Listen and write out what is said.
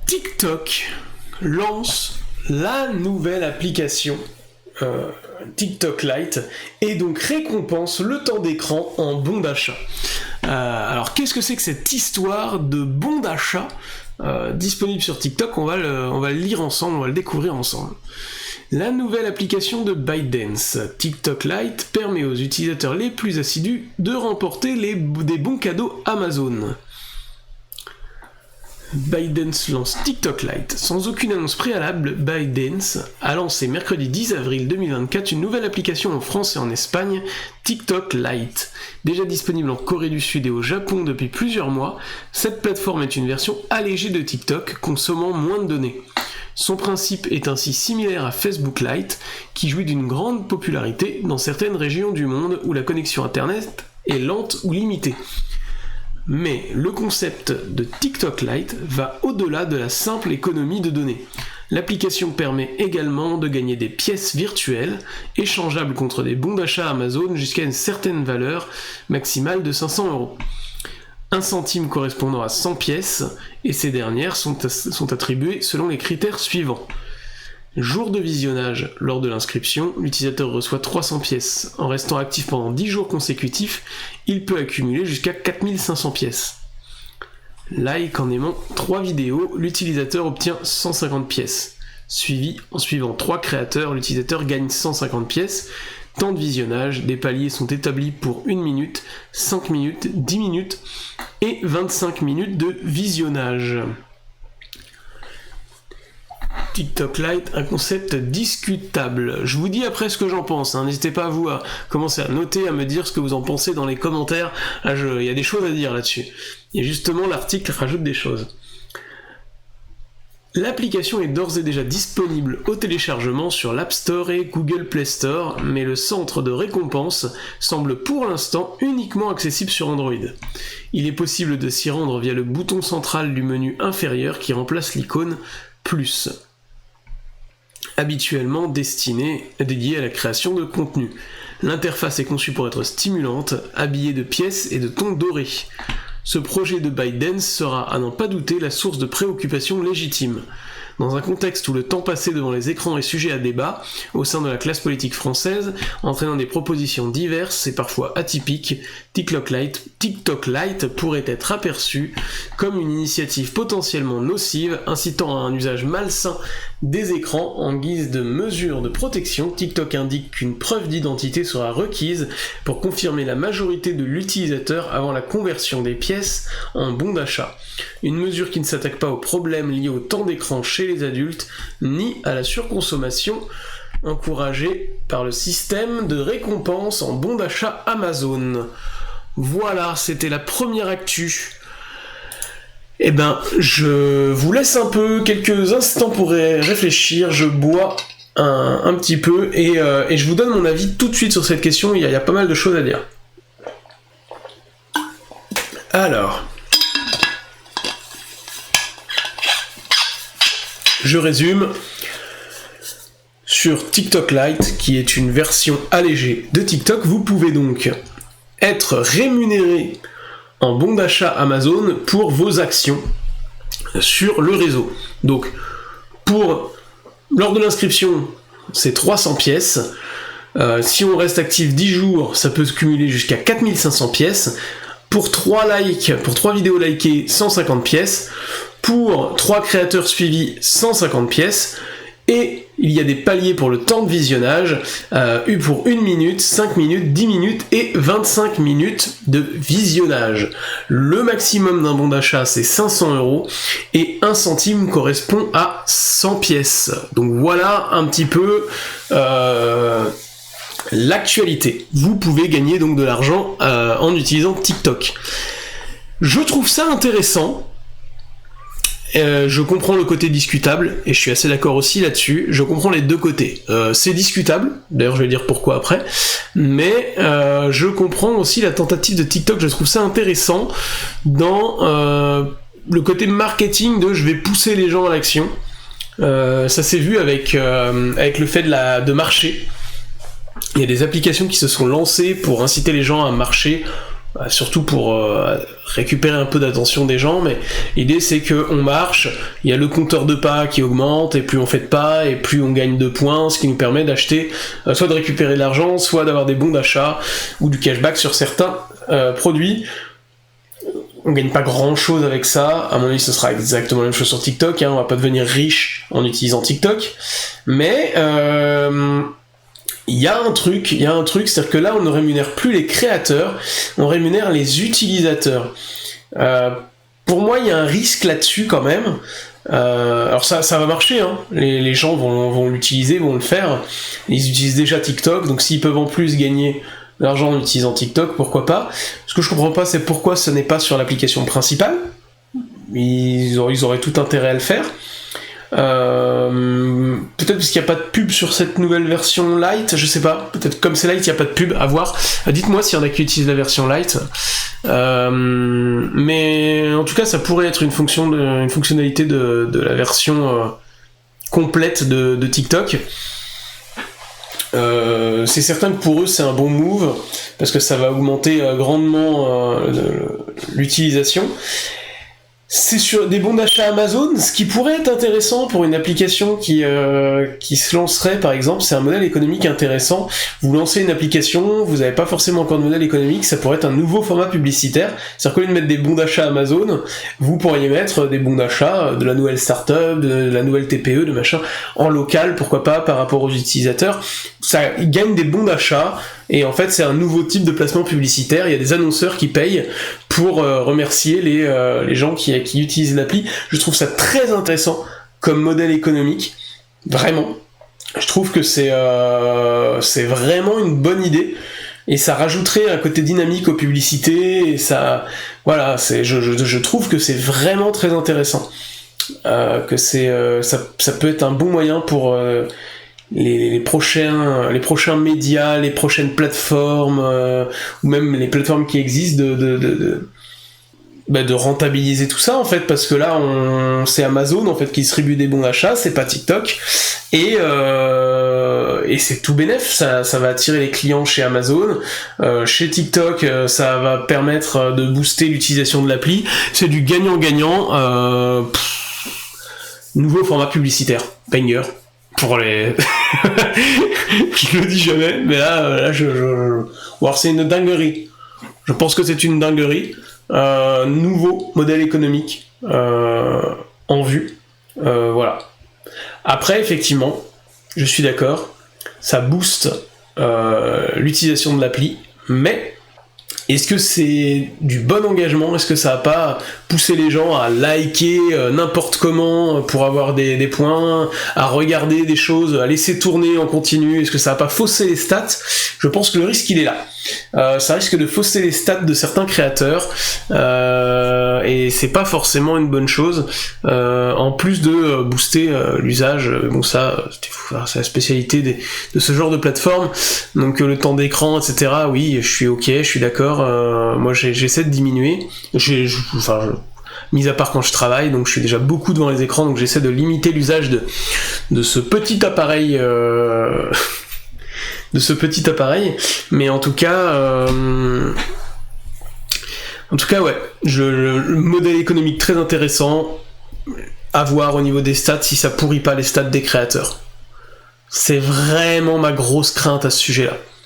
TikTok lance la nouvelle application TikTok Lite et donc récompense le temps d'écran en bon d'achat. Alors qu'est-ce que c'est que cette histoire de bon d'achat disponible sur TikTok? On va le lire ensemble, on va le découvrir ensemble. La nouvelle application de ByteDance, TikTok Lite, permet aux utilisateurs les plus assidus de remporter des bons cadeaux Amazon. ByteDance lance TikTok Lite. Sans aucune annonce préalable, ByteDance a lancé mercredi 10 avril 2024 une nouvelle application en France et en Espagne, TikTok Lite. Déjà disponible en Corée du Sud et au Japon depuis plusieurs mois, cette plateforme est une version allégée de TikTok, consommant moins de données. Son principe est ainsi similaire à Facebook Lite, qui jouit d'une grande popularité dans certaines régions du monde où la connexion internet est lente ou limitée. Mais le concept de TikTok Lite va au-delà de la simple économie de données. L'application permet également de gagner des pièces virtuelles, échangeables contre des bons d'achat Amazon jusqu'à une certaine valeur maximale de 500€. 1 centime correspondant à 100 pièces, et ces dernières sont attribuées selon les critères suivants. Jour de visionnage, lors de l'inscription, l'utilisateur reçoit 300 pièces. En restant actif pendant 10 jours consécutifs, il peut accumuler jusqu'à 4500 pièces. Like en aimant 3 vidéos, l'utilisateur obtient 150 pièces. En suivant 3 créateurs, l'utilisateur gagne 150 pièces. Temps de visionnage, des paliers sont établis pour 1 minute, 5 minutes, 10 minutes et 25 minutes de visionnage. TikTok Lite, un concept discutable. Je vous dis après ce que j'en pense, n'hésitez pas à commencer à noter, à me dire ce que vous en pensez dans les commentaires. Il y a des choses à dire là-dessus. Et justement, l'article rajoute des choses. L'application est d'ores et déjà disponible au téléchargement sur l'App Store et Google Play Store, mais le centre de récompense semble pour l'instant uniquement accessible sur Android. Il est possible de s'y rendre via le bouton central du menu inférieur qui remplace l'icône plus, habituellement dédié à la création de contenu. L'interface est conçue pour être stimulante, habillée de pièces et de tons dorés. Ce projet de ByteDance sera, à n'en pas douter, la source de préoccupations légitimes. Dans un contexte où le temps passé devant les écrans est sujet à débat, au sein de la classe politique française, entraînant des propositions diverses et parfois atypiques, TikTok Lite pourrait être aperçu comme une initiative potentiellement nocive, incitant à un usage malsain des écrans en guise de mesure de protection. TikTok indique qu'une preuve d'identité sera requise pour confirmer la majorité de l'utilisateur avant la conversion des pièces en bon d'achat. Une mesure qui ne s'attaque pas aux problèmes liés au temps d'écran chez les adultes, ni à la surconsommation encouragée par le système de récompense en bon d'achat Amazon. Voilà, c'était la première actu. Eh ben, je vous laisse un peu, quelques instants pour réfléchir, je bois un petit peu et je vous donne mon avis tout de suite sur cette question, il y a pas mal de choses à dire. Alors, je résume. Sur TikTok Lite, qui est une version allégée de TikTok, vous pouvez donc être rémunéré en bon d'achat Amazon pour vos actions sur le réseau. Donc, lors de l'inscription, c'est 300 pièces. Si on reste actif 10 jours, ça peut se cumuler jusqu'à 4500 pièces. Pour 3 vidéos likées, 150 pièces. Pour 3 créateurs suivis, 150 pièces. Et il y a des paliers pour le temps de visionnage, pour 1 minute, 5 minutes, 10 minutes et 25 minutes de visionnage. Le maximum d'un bon d'achat, c'est 500€ et 1 centime correspond à 100 pièces. Donc voilà un petit peu l'actualité. Vous pouvez gagner donc de l'argent en utilisant TikTok. Je trouve ça intéressant. Je comprends le côté discutable, et je suis assez d'accord aussi là-dessus, je comprends les deux côtés. C'est discutable, d'ailleurs je vais dire pourquoi après, mais je comprends aussi la tentative de TikTok, je trouve ça intéressant dans le côté marketing de je vais pousser les gens à l'action. Ça s'est vu avec le fait de marcher. Il y a des applications qui se sont lancées pour inciter les gens à marcher surtout pour récupérer un peu d'attention des gens, mais l'idée c'est qu'on marche, il y a le compteur de pas qui augmente, et plus on fait de pas, et plus on gagne de points, ce qui nous permet d'acheter, soit de récupérer de l'argent, soit d'avoir des bons d'achat, ou du cashback sur certains produits. On gagne pas grand chose avec ça, à mon avis ce sera exactement la même chose sur TikTok, on va pas devenir riche en utilisant TikTok, mais il y a un truc, c'est-à-dire que là on ne rémunère plus les créateurs, on rémunère les utilisateurs. Pour moi il y a un risque là-dessus quand même. Alors ça va marcher, les gens vont l'utiliser, vont le faire, ils utilisent déjà TikTok, donc s'ils peuvent en plus gagner de l'argent en utilisant TikTok, pourquoi pas. Ce que je comprends pas, c'est pourquoi ce n'est pas sur l'application principale. Ils auraient tout intérêt à le faire. Peut-être parce qu'il n'y a pas de pub sur cette nouvelle version Lite, je sais pas. Peut-être comme c'est Lite, il n'y a pas de pub, à voir. Dites-moi s'il y en a qui utilisent la version Lite. Mais en tout cas, ça pourrait être une fonctionnalité de la version complète de TikTok. C'est certain que pour eux c'est un bon move parce que ça va augmenter grandement l'utilisation. C'est sur des bons d'achat Amazon, ce qui pourrait être intéressant pour une application qui se lancerait par exemple, c'est un modèle économique intéressant. Vous lancez une application, vous n'avez pas forcément encore de modèle économique, ça pourrait être un nouveau format publicitaire. C'est-à-dire qu'au lieu de mettre des bons d'achat Amazon, vous pourriez mettre des bons d'achat de la nouvelle startup, de la nouvelle TPE, de machin, en local, pourquoi pas, par rapport aux utilisateurs. Ça gagne des bons d'achat, et en fait c'est un nouveau type de placement publicitaire. Il y a des annonceurs qui payent pour remercier les gens qui utilisent l'appli. Je trouve ça très intéressant comme modèle économique, vraiment. Je trouve que c'est vraiment une bonne idée, et ça rajouterait un côté dynamique aux publicités, et ça, voilà, je trouve que c'est vraiment très intéressant, que ça peut être un bon moyen pour les prochains médias, les prochaines plateformes, ou même les plateformes qui existent de rentabiliser tout ça en fait, parce que là c'est Amazon en fait qui distribue des bons d'achat, c'est pas TikTok, et c'est tout bénef, ça va attirer les clients chez Amazon, chez TikTok ça va permettre de booster l'utilisation de l'appli, c'est du gagnant-gagnant. Nouveau format publicitaire, banger pour les je le dis jamais, mais là alors c'est une dinguerie, je pense que c'est une dinguerie. Nouveau modèle économique en vue, voilà. Après effectivement je suis d'accord, ça booste l'utilisation de l'appli, mais est-ce que c'est du bon engagement? Est-ce que ça va pas pousser les gens à liker n'importe comment pour avoir des points, à regarder des choses, à laisser tourner en continu? Est-ce que ça va pas fausser les stats? Je pense que le risque il est là. Ça risque de fausser les stats de certains créateurs, et c'est pas forcément une bonne chose, en plus de booster l'usage. Bon, ça c'est la spécialité de ce genre de plateforme, donc le temps d'écran, etc. Oui, je suis d'accord. Moi j'essaie de diminuer, mis à part quand je travaille, donc je suis déjà beaucoup devant les écrans, donc j'essaie de limiter l'usage de ce petit appareil, mais en tout cas ouais, le modèle économique très intéressant, à voir au niveau des stats si ça pourrit pas les stats des créateurs. C'est vraiment ma grosse crainte à ce sujet-là.